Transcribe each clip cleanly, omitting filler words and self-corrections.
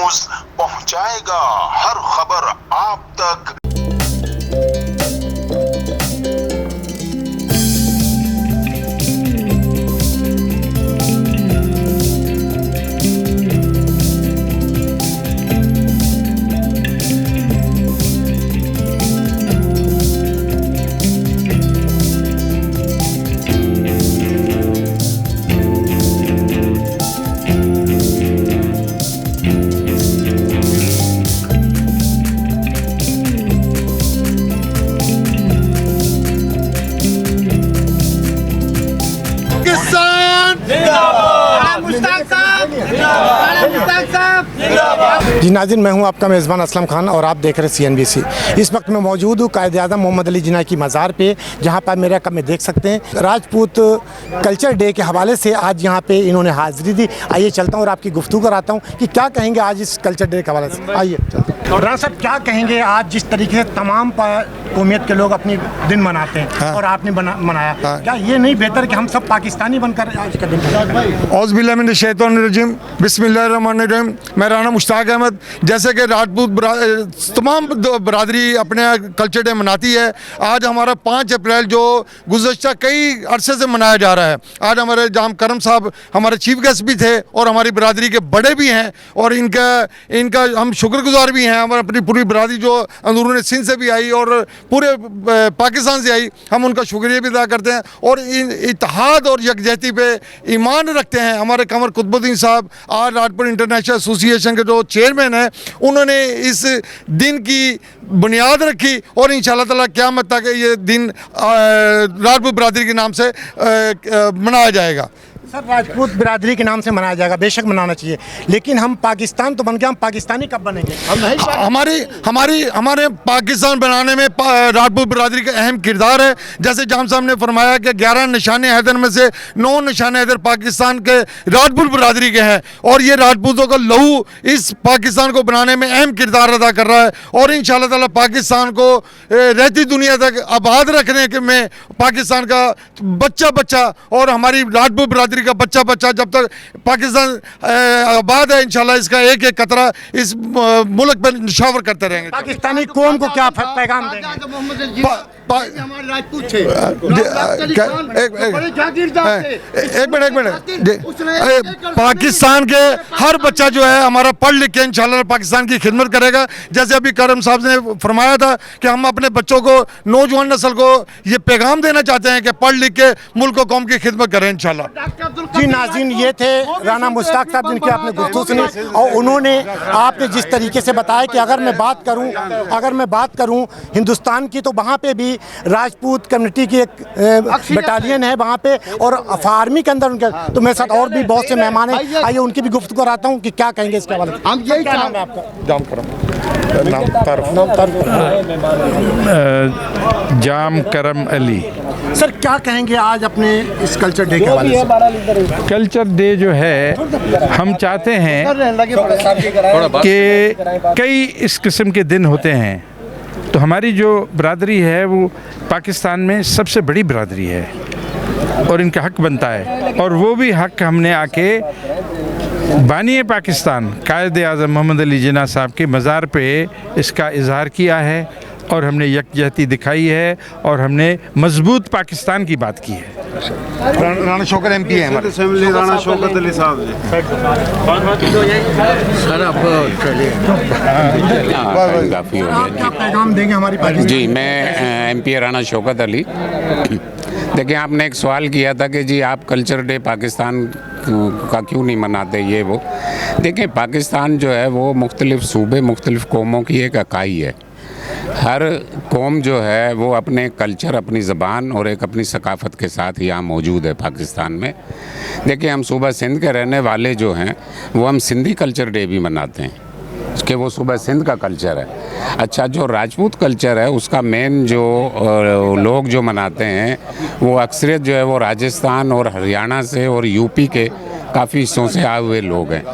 News पहुंचाएगा हर खबर आप तक। जी नाज़रीन, मैं हूं आपका मेज़बान असलम खान और आप देख रहे हैं CNBC। इस वक्त मैं मौजूद हूं कायद-ए-आज़म मोहम्मद अली जिन्ना की मज़ार पे, जहां पर मेरा कम में देख सकते हैं राजपूत कल्चर डे के हवाले से आज यहां पे इन्होंने हाज़िरी दी। आइए चलता हूं और आपकी गुफ्तगू कराता हूं कि क्या कहेंगे आज इस कल्चर डे के हवाले से। आइए राना साहब, क्या कहेंगे आज जिस तरीके से तमाम कौमियत के लोग अपनी दिन मनाते हैं? हाँ। और आपने मनाया, हाँ। क्या ये नहीं बेहतर कि हम सब पाकिस्तानी बनकर आज का दिन? औज़ुबिल्लाहिमिनश्शैतानिर्रजीम, बिस्मिल्लाहिर्रहमानिर्रहीम। मैं राना मुश्ताक अहमद। जैसे कि राजपूत तमाम बरादरी अपने कल्चर डे मनाती है, आज हमारा 5 अप्रैल जो गुज़श्ता कई अरसे से मनाया जा रहा है। आज हमारे जाम करम साहब हमारे चीफ गेस्ट भी थे और हमारी बरादरी के बड़े भी हैं और इनका हम शुक्रगुजार भी हैं। हमारी अपनी पूरी बरादरी जो अंदरून सिंध से भी आई और पूरे पाकिस्तान से आई, हम उनका शुक्रिया भी अदा करते हैं और इन इत्तेहाद और यकजहती पे ईमान रखते हैं। हमारे कमर कुतुबुद्दीन साहब आज राजपूत इंटरनेशनल एसोसिएशन के जो चेयरमैन हैं, उन्होंने इस दिन की बुनियाद रखी और इंशाअल्लाह ताला क़यामत तक ये दिन राजपूत बरादरी के नाम से मनाया जाएगा। सर, राजपूत बिरादरी के नाम से मनाया जाएगा, बेशक मनाना चाहिए, लेकिन हम पाकिस्तान तो बन गए, हम पाकिस्तानी कब बनेंगे? हमारे पाकिस्तान बनाने में राजपूत बिरादरी का अहम किरदार है। जैसे जाम साहब ने फरमाया कि 11 निशाने हैदर में से 9 निशाने हैदर पाकिस्तान के राजपूत बिरादरी के हैं और ये राजपूतों का लहू इस पाकिस्तान को बनाने में अहम किरदार अदा कर रहा है और इंशाअल्लाह ताला पाकिस्तान को रहती दुनिया तक आबाद रखने के में पाकिस्तान का बच्चा और हमारी राजपूत बिरादरी का बच्चा जब तक पाकिस्तान आबाद है, इंशाल्लाह इसका एक एक कतरा इस मुल्क पर निशावर करते रहेंगे। पाकिस्तानी कौम को क्या पैगाम देंगे? एक मिनट, पाकिस्तान के हर बच्चा जो है हमारा पढ़ लिख के इंशाल्लाह पाकिस्तान की खिदमत करेगा। जैसे अभी करम साहब ने फरमाया था कि हम अपने बच्चों को, नौजवान नस्ल को ये पैगाम देना चाहते हैं कि पढ़ लिख के मुल्क कौम की खिदमत करें इंशाल्लाह। जी नाज़रीन, ये थे राना मुश्ताक साहब जिनकी आपने गुफ्तगू सुनी और उन्होंने आपने जिस तरीके से बताया कि अगर मैं बात करूं हिंदुस्तान की, तो वहाँ पे भी राजपूत कम्युनिटी की एक बटालियन है वहाँ पे और आर्मी के अंदर उनके, तो मेरे साथ और भी बहुत से मेहमान हैं। आइए उनकी भी गुफ्तगू कराता हूँ कि क्या कहेंगे इसके बारे में। हम यही, क्या नाम है आपका? जाम करम अली। सर, क्या कहेंगे आज अपने इस कल्चर डे के हवाले से? कल्चर डे जो है, हम चाहते हैं कि कई इस किस्म के दिन होते हैं, तो हमारी जो बरादरी है वो पाकिस्तान में सबसे बड़ी बरादरी है और इनका हक बनता है और वो भी हक हमने आके बानी पाकिस्तान कायद-ए-आज़म मोहम्मद अली जिन्ना साहब के मज़ार पे इसका इजहार किया है और हमने यकजहती दिखाई है और हमने मजबूत पाकिस्तान की बात की है। राना शौकत MP है हमारे असेंबली, राना शौकत अली साहब जी। काफ़ी हो गया। क्या पैगाम देंगे हमारी पाकिस्तान? जी, मैं MP राना शौकत अली। देखिए, आपने एक सवाल किया था कि जी आप कल्चर डे पाकिस्तान का क्यों नहीं मनाते, ये वो। देखिए, पाकिस्तान जो है वो मुख्तलिफ़ सूबे, मुख्तलिफ़ कौमों की एक इकाई है। हर कौम जो है वो अपने कल्चर, अपनी ज़बान और एक अपनी सकाफ़त के साथ यहाँ मौजूद है पाकिस्तान में। देखिए, हम सूबा सिंध के रहने वाले जो हैं वो हम सिंधी कल्चर डे भी मनाते हैं कि वो सूबा सिंध का कल्चर है। अच्छा, जो राजपूत कल्चर है उसका मेन जो लोग जो मनाते हैं वो अक्सरियत जो है वो राजस्थान और हरियाणा से और यूपी के काफ़ी हिस्सों से आए हुए लोग हैं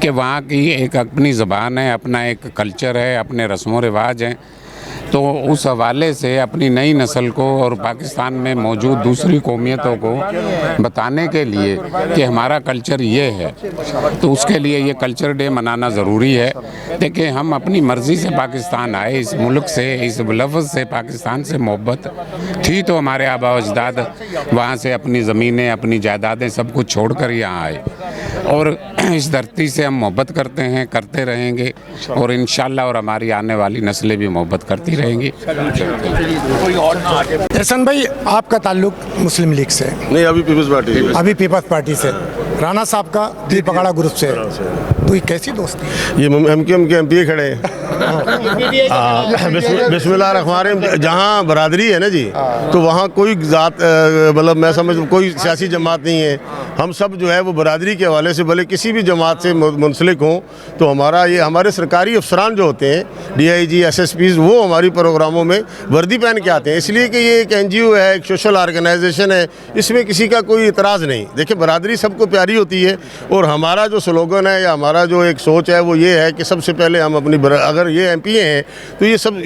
कि वहाँ की एक अपनी ज़बान है, अपना एक कल्चर है, अपने रस्म व रिवाज हैं। तो उस हवाले से अपनी नई नस्ल को और पाकिस्तान में मौजूद दूसरी कौमियतों को बताने के लिए कि हमारा कल्चर ये है, तो उसके लिए ये कल्चर डे मनाना ज़रूरी है। देखिए, हम अपनी मर्ज़ी से पाकिस्तान आए, इस मुल्क से, इस लफ्ज़ से, पाकिस्तान से मोहब्बत थी तो हमारे आबा अजदाद वहाँ से अपनी ज़मीनें, अपनी जायदादें सब कुछ छोड़ कर यहाँ आए, और इस धरती से हम मोहब्बत करते हैं, करते रहेंगे, और इंशाअल्लाह और हमारी आने वाली नस्लें भी मोहब्बत करती रहेंगी। एहसन भाई, आपका ताल्लुक मुस्लिम लीग से? नहीं, अभी पीपल्स पार्टी। अभी पीपल्स पार्टी से। राणा साहब का पीर पगाड़ा ग्रुप से, तो ये कैसी दोस्ती? ये MQM के MP खड़े हैं। बिस्मिल्लाह, जहाँ बरादरी है ना जी, तो वहाँ कोई जात, मतलब मैं समझ कोई सियासी जमात नहीं है। हम सब जो है वो बरादरी के हवाले से भले किसी भी जमात से मुंसलिक हों, तो हमारा ये हमारे सरकारी अफसरान जो होते हैं, DIG, SSPs, वो हमारी प्रोग्रामों में वर्दी पहन के आते हैं, इसलिए कि ये एक NGO है, एक सोशल ऑर्गेनाइजेशन है, इसमें किसी का कोई इतराज़ नहीं। देखिए, बरादरी सबको प्यारी होती है, और हमारा जो स्लोगन है या हमारा जो एक सोच है वो ये है कि सबसे पहले हम अपनी अगर ये MP हैं तो ये सब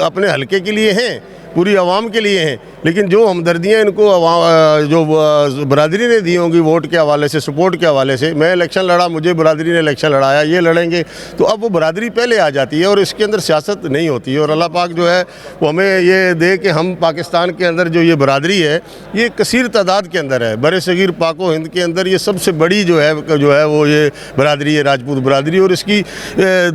अपने हलके के लिए हैं, पूरी आवाम के लिए हैं, लेकिन जो हमदर्दियाँ इनको जो बरादरी ने दी होंगी वोट के हवाले से, सपोर्ट के हवाले से, मैं इलेक्शन लड़ा, मुझे बरादरी ने इलेक्शन लड़ाया, ये लड़ेंगे, तो अब वो बरादरी पहले आ जाती है और इसके अंदर सियासत नहीं होती है। और अल्लाह पाक जो है वो हमें ये दे कि हम पाकिस्तान के अंदर जो ये बरादरी है ये कसीर तादाद के अंदर है, बड़े सगीर पाको हिंद के अंदर ये सबसे बड़ी जो है वो ये बरादरी है, राजपूत बरादरी, और इसकी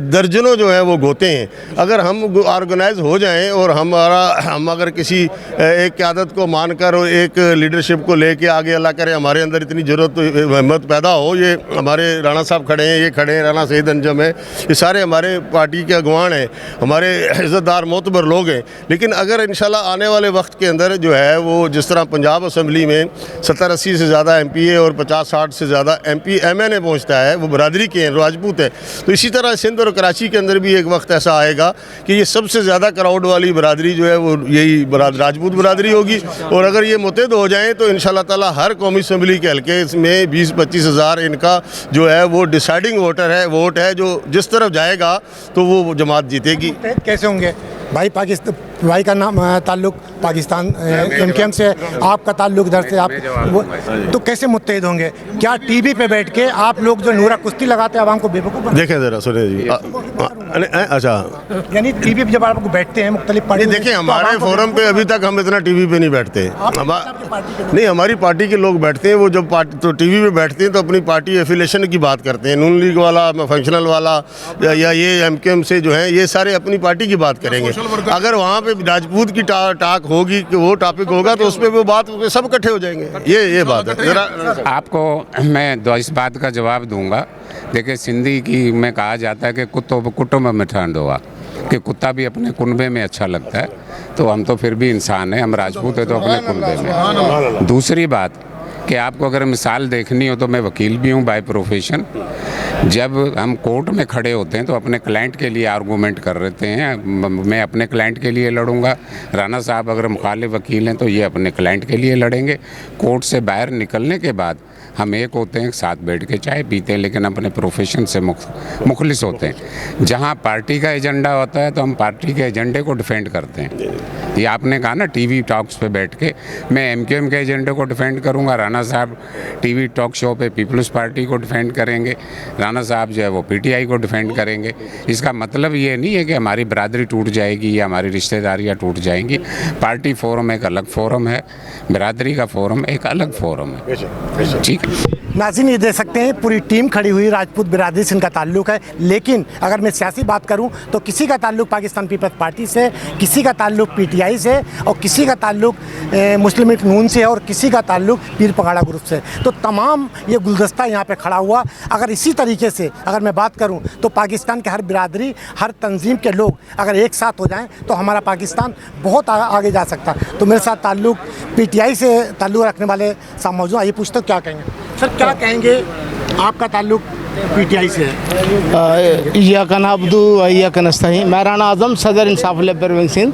दर्जनों जो है वो गोते हैं। अगर हम ऑर्गेनाइज हो जाएँ और हम अगर किसी एक क़यादत को मानकर और एक लीडरशिप को लेके आगे, अल्लाह करे हमारे अंदर इतनी ज़रूरत हिम्मत पैदा हो। ये हमारे राणा साहब खड़े हैं, ये खड़े हैं, राणा सईद अंजम है, ये सारे हमारे पार्टी के अगवान हैं, हमारे इज़्ज़तदार मोतबर लोग हैं। लेकिन अगर इंशाल्लाह आने वाले वक्त के अंदर जो है वो जिस तरह पंजाब असम्बली में 70-80 से ज़्यादा MPA और 50-60 से ज़्यादा MP MNA पहुँचता है, वो बरादरी के हैं, राजपूत है, तो इसी तरह सिंध और कराची के अंदर भी एक वक्त ऐसा आएगा कि ये सबसे ज़्यादा क्राउड वाली बरादरी जो है वो यही राजपूत बरादरी होगी। और अगर ये मुतहद हो जाएं तो इंशाल्लाह ताला हर कौमी असम्बली के हल्के में 20-25 हज़ार इनका जो है वो डिसाइडिंग वोट है, जो जिस तरफ जाएगा तो वो जमात जीतेगी। कैसे होंगे भाई? पाकिस्तान, भाई का नाम ताल्लुक पाकिस्तान MQM से, आपका ताल्लुक इधर से, आप वो, तो कैसे मुत्तहिद होंगे? क्या TV पे बैठ के आप लोग जो नूरा कुश्ती लगाते हैं आवाम को बेवकूफ़? देखें ज़रा, सुने जी, अच्छा, यानी TV पे जब आप लोग बैठते हैं मुख्तलिफ पार्टी, देखिए हमारे फोरम पे अभी तक हम इतना TV पे नहीं बैठते, नहीं, हमारी पार्टी के लोग बैठते हैं। वो जब पार्टी तो TV पे बैठते हैं तो अपनी पार्टी एफिलेशन की बात करते हैं, नून लीग वाला, फंक्शनल वाला, या ये MQM से जो है ये सारे अपनी पार्टी की बात करेंगे। अगर वहाँ पे राजपूत की टाक होगी कि वो टॉपिक होगा तो उस पर वो बात सब इकट्ठे हो जाएंगे। ये बात है। जरा आपको मैं इस बात का जवाब दूंगा। देखिए, सिंधी की में कहा जाता है कि कुटुंब में ठंड हुआ, कि कुत्ता भी अपने कुनबे में अच्छा लगता है, तो हम तो फिर भी इंसान हैं, हम राजपूत हैं तो अपने कुनबे में। दूसरी बात कि आपको अगर मिसाल देखनी हो तो मैं वकील भी हूँ बाय प्रोफेशन। जब हम कोर्ट में खड़े होते हैं तो अपने क्लाइंट के लिए आर्गूमेंट कर रहते हैं, मैं अपने क्लाइंट के लिए लड़ूंगा, राणा साहब अगर मुखालिफ वकील हैं तो ये अपने क्लाइंट के लिए लड़ेंगे। कोर्ट से बाहर निकलने के बाद हम एक होते हैं, साथ बैठ के चाय पीते हैं, लेकिन अपने प्रोफेशन से मुखलिस होते हैं। जहाँ पार्टी का एजेंडा होता है तो हम पार्टी के एजेंडे को डिफेंड करते हैं। ये आपने कहा ना TV टॉक्स पे बैठ के, मैं MQM के एजेंडे को डिफेंड करूँगा, राणा साहब TV टॉक शो पे पीपल्स पार्टी को डिफेंड करेंगे, राणा साहब जो है वो PTI को डिफेंड करेंगे। इसका मतलब ये नहीं है कि हमारी बरादरी टूट जाएगी या हमारी रिश्तेदारियाँ टूट जाएंगी। पार्टी फोरम एक अलग फोरम है, बरादरी का फोरम एक अलग फोरम है। ठीक है, नाज़रीन ये दे सकते हैं पूरी टीम खड़ी हुई, राजपूत बिरादरी से इनका ताल्लुक है। लेकिन अगर मैं सियासी बात करूं तो किसी का ताल्लुक पाकिस्तान पीपल्स पार्टी से, किसी का ताल्लुक PTI से, और किसी का ताल्लुक मुस्लिम लीग नून से, और किसी का ताल्लुक पीर पगाड़ा ग्रुप से। तो तमाम ये गुलदस्ता यहाँ पे खड़ा हुआ। अगर इसी तरीके से अगर मैं बात करूँ तो पाकिस्तान के हर बिरादरी, हर तंजीम के लोग अगर एक साथ हो जाएँ तो हमारा पाकिस्तान बहुत आगे जा सकता। तो मेरे साथ ताल्लुक PTI से ताल्लुक रखने वाले साहब मौजूद, आइए पूछते हो क्या कहेंगे सर, क्या कहेंगे? आपका ताल्लुक PTI से है। इय्याका नअब्दु व इय्याका नस्तईन। मैं राणा आज़म, सदर इंसाफ परवीन सिंह।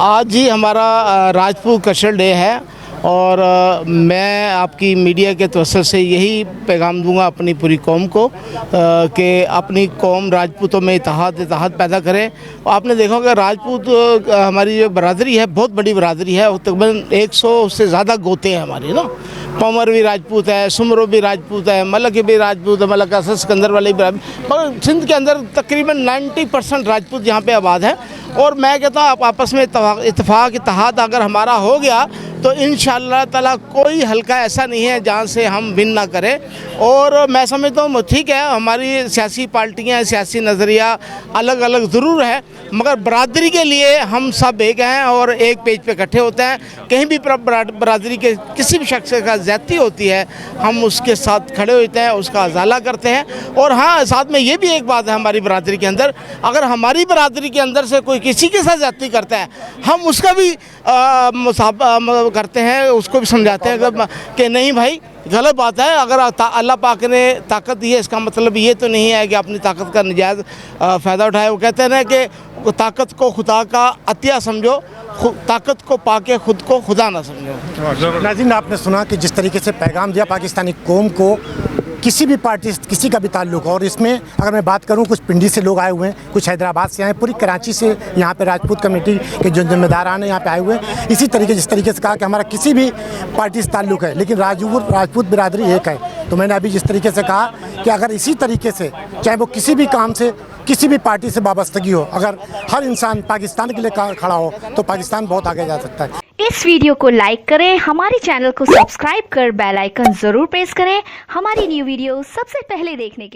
आज ही हमारा राजपूत कल्चरल डे है और मैं आपकी मीडिया के तवज्जुह से यही पैगाम दूंगा अपनी पूरी कौम को कि अपनी कौम राजपूतों में इत्तेहाद पैदा करें। और आपने देखा होगा राजपूत हमारी जो बरादरी है बहुत बड़ी बरादरी है, तकरीबन 100 से ज़्यादा गोते हैं हमारी ना। पमर भी राजपूत है, सुमरो भी राजपूत है, मलक भी राजपूत है, मलक असद सिकंदर वाले भी मगर सिंध के अंदर तकरीबन 90% राजपूत यहाँ पे आबाद है। और मैं कहता हूँ आप आपस में इत्तेफाक इत्तेहाद अगर हमारा हो गया तो इंशाअल्लाह ताला कोई हल्का ऐसा नहीं है जहाँ से हम विन ना करें। और मैं समझता हूँ ठीक है हमारी सियासी पार्टियाँ सियासी नज़रिया अलग अलग ज़रूर है, मगर बरादरी के लिए हम सब एक हैं और एक पेज पे इकट्ठे होते हैं। कहीं भी बरादरी के किसी भी शख्स का ज़्यादती होती है हम उसके साथ खड़े होते हैं, उसका अजाला करते हैं। और हाँ, साथ में ये भी एक बात है हमारी बरादरी के अंदर, अगर हमारी बरादरी के अंदर से कोई किसी के साथ ज़्यादती करता है हम उसका भी करते हैं, उसको भी समझाते हैं कि नहीं भाई गलत बात है। अगर अल्लाह पाक ने ताकत दी है इसका मतलब ये तो नहीं है कि अपनी ताकत का नजायज़ फ़ायदा उठाए। वो कहते हैं ना कि ताकत को खुदा का अतिया समझो, ताकत को पाके खुद को खुदा ना समझो। नाज़रीन, आपने सुना कि जिस तरीके से पैगाम दिया पाकिस्तानी कौम को किसी भी पार्टी से किसी का भी ताल्लुक, और इसमें अगर मैं बात करूं कुछ पिंडी से लोग आए हुए हैं, कुछ हैदराबाद से आए, पूरी कराची से यहाँ पे राजपूत कमेटी के जो जिम्मेदारान हैं यहाँ पे आए हुए हैं। इसी तरीके जिस तरीके से कहा कि हमारा किसी भी पार्टी से ताल्लुक है लेकिन राजपूत बिरादरी एक है। तो मैंने अभी जिस तरीके से कहा कि अगर इसी तरीके से चाहे वो किसी भी काम से किसी भी पार्टी से वाबस्तगी हो, अगर हर इंसान पाकिस्तान के लिए खड़ा हो तो पाकिस्तान बहुत आगे जा सकता है। इस वीडियो को लाइक करें, हमारे चैनल को सब्सक्राइब कर बेल आइकन जरूर प्रेस करें हमारी न्यू वीडियो सबसे पहले देखने के लिए।